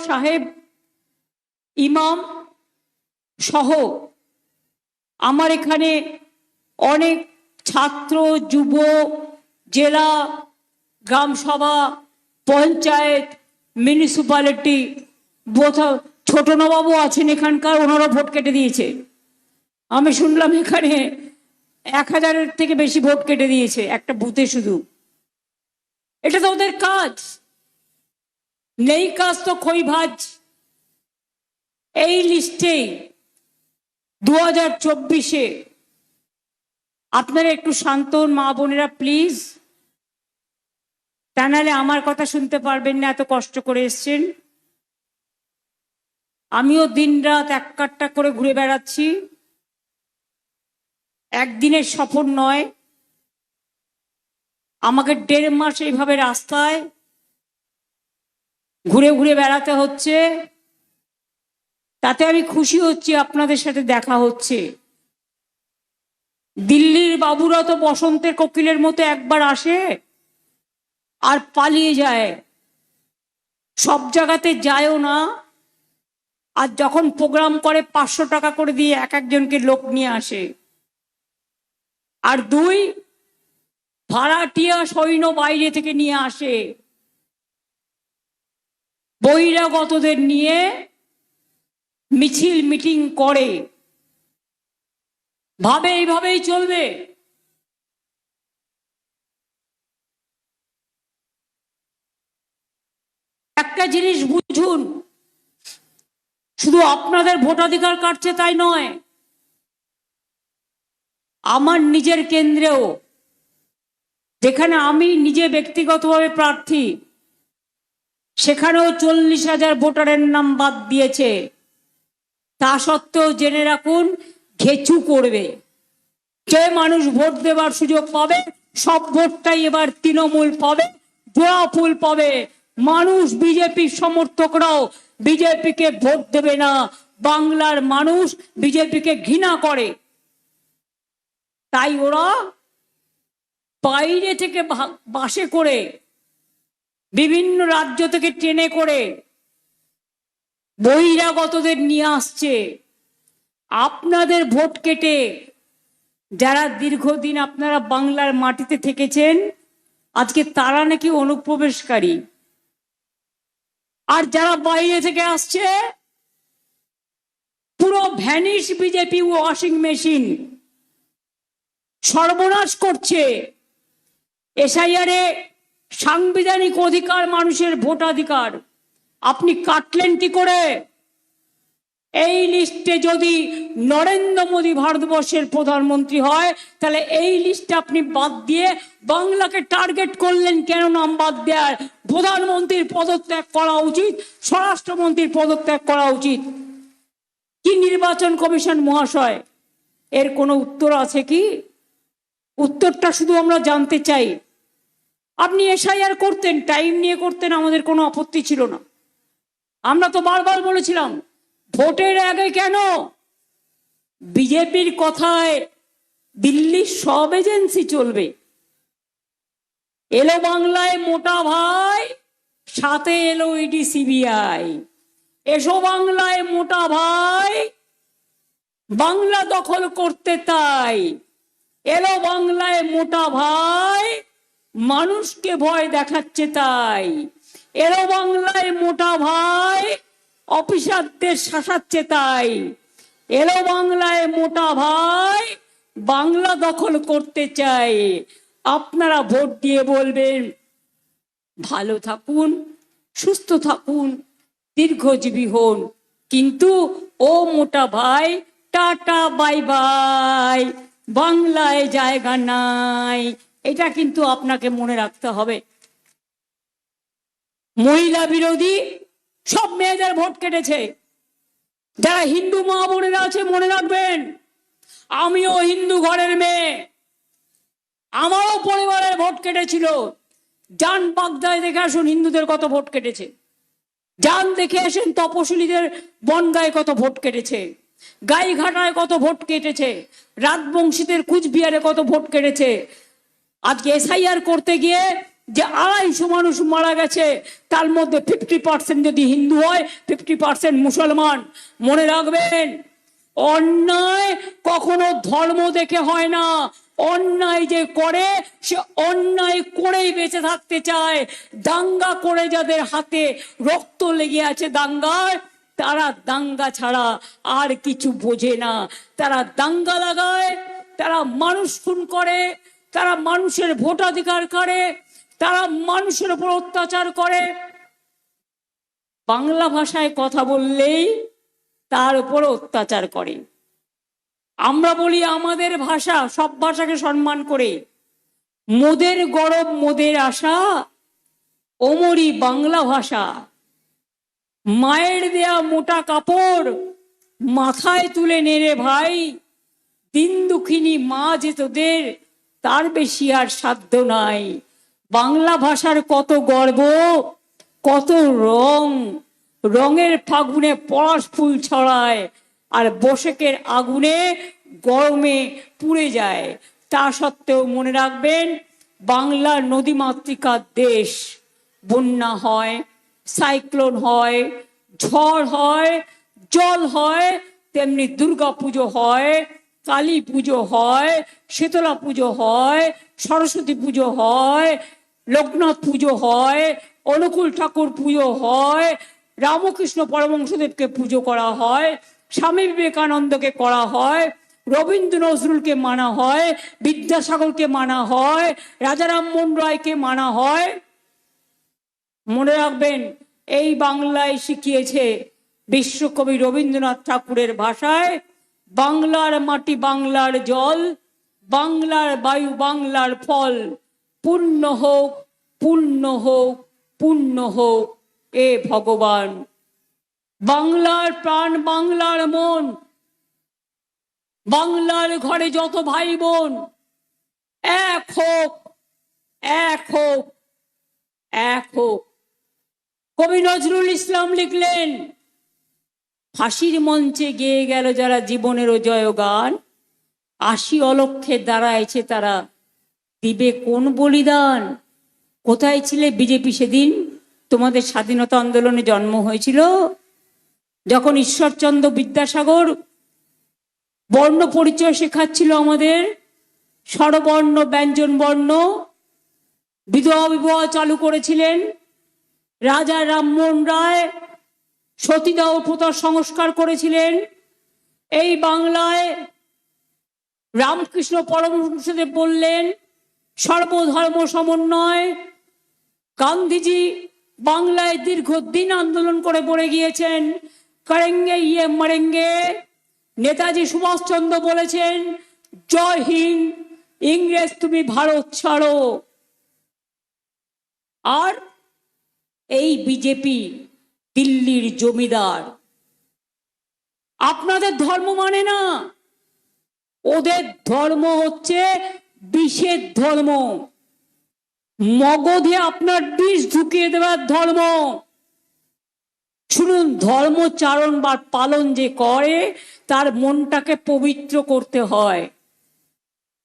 সাহেব ইমাম সহ আমার এখানে অনেক ছাত্র, যুব, জেলা, গ্রামসভা, পঞ্চায়েত, মিউনিসিপ্যালিটি, ছোট নবাবু আছেন এখানকার, ওনারা ভোট কেটে দিয়েছে। আমি শুনলাম এখানে 1000-এর থেকে বেশি ভোট কেটে দিয়েছে একটা বুথে শুধু। এটা তো ওদের কাজ, নেই কাজ তো খই ভাজ। এই লিস্টে 2024-এ আপনারা একটু শান্ত হন মা বোনেরা প্লিজ, তা নাহলে আমার কথা শুনতে পারবেন না, এত কষ্ট করে এসছেন। আমিও দিনরাত এক কাট্টা করে ঘুরে বেড়াচ্ছি, একদিনের সফর নয়, আমাকে 1.5 মাস এইভাবে রাস্তায় ঘুরে ঘুরে বেড়াতে হচ্ছে। তাতে আমি খুশি হচ্ছি আপনাদের সাথে দেখা হচ্ছে। দিল্লির বাবুরা তো বসন্তের কোকিলের মতো একবার আসে আর পালিয়ে যায়, সব জায়গাতে যায়ও না। আর যখন প্রোগ্রাম করে 500 টাকা করে দিয়ে এক একজনকে লোক নিয়ে আসে। আর 2, ভাড়াটিয়া সৈন্য বাইরে থেকে নিয়ে আসে, বহিরাগতদের নিয়ে মিছিল মিটিং করে, ভাবে এইভাবেই চলবে। একটা জিনিস বুঝুন, শুধু আপনাদের ভোটাধিকার কাটছে তাই নয়, আমার নিজের কেন্দ্রেও, যেখানে আমি নিজে ব্যক্তিগতভাবে প্রার্থী, সেখানেও 40,000 ভোটারের নাম বাদ দিয়েছে। তা সত্ত্বেও জেনে রাখুন, ঘেচু করবে। যে মানুষ ভোট দেবার সুযোগ পাবে, সব ভোটটাই এবার তৃণমূল পাবে, জোড়া ফুল পাবে। মানুষ, বিজেপির সমর্থকরাও বিজেপিকে ভোট দেবে না। বাংলার মানুষ বিজেপিকে ঘৃণা করে, তাই ওরা বাইরে থেকে বাসে করে, বিভিন্ন রাজ্য থেকে ট্রেনে করে বহিরাগতদের নিয়ে আসছে। আপনাদের ভোট কেটে যারা দীর্ঘদিন আপনারা বাংলার মাটিতে থেকেছেন, আজকে তারা নাকি অনুপ্রবেশকারী। আর যারা বাইরে থেকে আসছে, পুরো ভ্যানিশ বিজেপি ওয়াশিং মেশিন, সর্বনাশ করছে। এসআইআরে সাংবিধানিক অধিকার, মানুষের ভোটাধিকার, আপনি কাটলেন কি করে? এই লিস্টে যদি নরেন্দ্র মোদী ভারতবর্ষের প্রধানমন্ত্রী হয়, তাহলে এই লিস্টে আপনি বাদ দিয়ে বাংলাকে টার্গেট করলেন কেন? নাম বাদ দেওয়ার, প্রধানমন্ত্রীর পদত্যাগ করা উচিত, স্বরাষ্ট্রমন্ত্রীর পদত্যাগ করা উচিত। কি নির্বাচন কমিশন মহাশয়, এর কোনো উত্তর আছে কি? উত্তরটা শুধু আমরা জানতে চাই। আপনি এসআইআর করতেন, টাইম নিয়ে করতেন, আমাদের কোনো আপত্তি ছিল না। আমরা তো বারবার বলেছিলাম, ভোটের আগে কেন? বিজেপির কথায় দিল্লির সব এজেন্সি চলবে। এলো বাংলায় মোটা ভাই, সাথে এলো ইডি সিবিআই। এসো বাংলায় মোটা ভাই, বাংলা দখল করতে তাই। এলো বাংলায় মোটা ভাই, মানুষকে ভয় দেখাচ্ছে তাই। এলো বাংলায় মোটা ভাই, অফিসারদের শাসাচ্ছে তাই। এলো বাংলায় মোটা ভাই, বাংলা দখল করতে চাই। আপনারা ভোট দিয়ে বলবেন ভালো থাকুন, সুস্থ থাকুন, দীর্ঘজীবী হন, কিন্তু ও মোটা ভাই টাটা বাই বাই, বাংলায় জায়গা নাই। এটা কিন্তু আপনাকে মনে রাখতে হবে। মহিলা বিরোধী সব মেয়েদের ভোট কেটেছে। যারা হিন্দু মা বোনেরা আছে মনে রাখবেন, আমিও হিন্দু ঘরের মেয়ে, আমারও পরিবারের ভোট কেটেছিল। যান বাগদায় দেখে আসুন হিন্দুদের কত ভোট কেটেছে, যান দেখে আসেন তপশিলীদের বনগায় কত ভোট কেটেছে, গাইঘাটায় কত ভোট কেটেছে, রাজবংশীদের কুচবিহারে কত ভোট কেটেছে। আজকে এসআইআর করতে গিয়ে যে 250 মানুষ মারা গেছে, তার মধ্যে 50% যদি হিন্দু হয়, 50% মুসলমান। মনে রাখবেন, অন্যায় কখনো ধর্ম দেখে হয় না। অন্যায় যে করে সে অন্যায় করেই বেঁচে থাকতে চায়। দাঙ্গা করে যাদের হাতে রক্ত লেগে আছে দাঙ্গায়, তারা দাঙ্গা ছাড়া আর কিছু বোঝে না। তারা দাঙ্গা লাগায়, তারা মানুষ খুন করে, তারা মানুষের ভোটাধিকার করে, তারা মানুষের উপর অত্যাচার করে। বাংলা ভাষায় কথা বললেই তার উপর অত্যাচার করে। আমরা বলি আমাদের ভাষা, সব ভাষাকে সম্মান করে, মোদের গরব মোদের আশা, ওমরি বাংলা ভাষা। মায়ের দেয়া মোটা কাপড় মাথায় তুলে নেড়ে ভাই, দিন দুঃখিনী মা যে তোদের, তার বেশি আর সাধ্য নাই। বাংলা ভাষার কত গর্ব, কত রং, রঙের ফাগুনে পলাশ ফুল ছড়ায়, আর বৈশাখের আগুনে গরমে পুড়ে যায়। তা সত্ত্বেও মনে রাখবেন, বাংলা নদীমাতৃকার দেশ। বন্যা হয়, সাইক্লোন হয়, ঝড় হয়, জল হয়, তেমনি দুর্গা পুজো হয়, কালী পুজো হয়, শীতলা পুজো হয়, সরস্বতী পুজো হয়, লোকনাথ পুজো হয়, অনুকূল ঠাকুর পুজো হয়, রামকৃষ্ণ পরমহংসদেবকে পুজো করা হয়, স্বামী বিবেকানন্দকে করা হয়, রবীন্দ্র নজরুলকে মানা হয়, বিদ্যাসাগরকে মানা হয়, রাজা রামমোহন রায়কে মানা হয়। মনে রাখবেন, এই বাংলায় শিখিয়েছে বিশ্বকবি রবীন্দ্রনাথ ঠাকুরের ভাষায়, বাংলার মাটি বাংলার জল, বাংলার বায়ু বাংলার ফল, পূর্ণ হোক পূর্ণ হোক পূর্ণ হোক এ ভগবান। বাংলার প্রাণ বাংলার মন, বাংলার ঘরে যত ভাই বোন এক হোক, এক হোক, এক হোক। কবি নজরুল ইসলাম লিখলেন, ফাঁসির মঞ্চে গেয়ে গেল যারা জীবনেরও জয় গান, 80 অলক্ষে দাঁড়াইছে তারা, দিবে কোন বলিদান। কোথায় ছিলে বিজেপি সেদিন তোমাদের স্বাধীনতা আন্দোলনে জন্ম হয়েছিল? যখন ঈশ্বরচন্দ্র বিদ্যাসাগর বর্ণ পরিচয় শেখাচ্ছিল আমাদের, স্বরবর্ণ ব্যঞ্জন বর্ণ, বিধবা বিবাহ চালু করেছিলেন, রাজা রামমোহন রায় সতীদাহ প্রথার সংস্কার করেছিলেন, এই বাংলায় রামকৃষ্ণ পরমহংসদেব বললেন সর্বধর্ম সমন্বয়। গান্ধীজি বাংলায় দীর্ঘদিন আন্দোলন করে বলে গিয়েছেন করেঙ্গে ইয়ে মরেঙ্গে। নেতাজি সুভাষচন্দ্র বলেছেন জয় হিন্দ, ইংরেজ তুমি ভারত ছাড়ো। আর এই বিজেপি দিল্লির জমিদার আপনাদের ধর্ম মানে না, ওদের ধর্ম হচ্ছে বিষের ধর্ম, মগধে আপনার বিষ ঢুকিয়ে দেওয়ার ধর্ম। শুনুন, ধর্মচারণ বা পালন যে করে তার মনটাকে পবিত্র করতে হয়।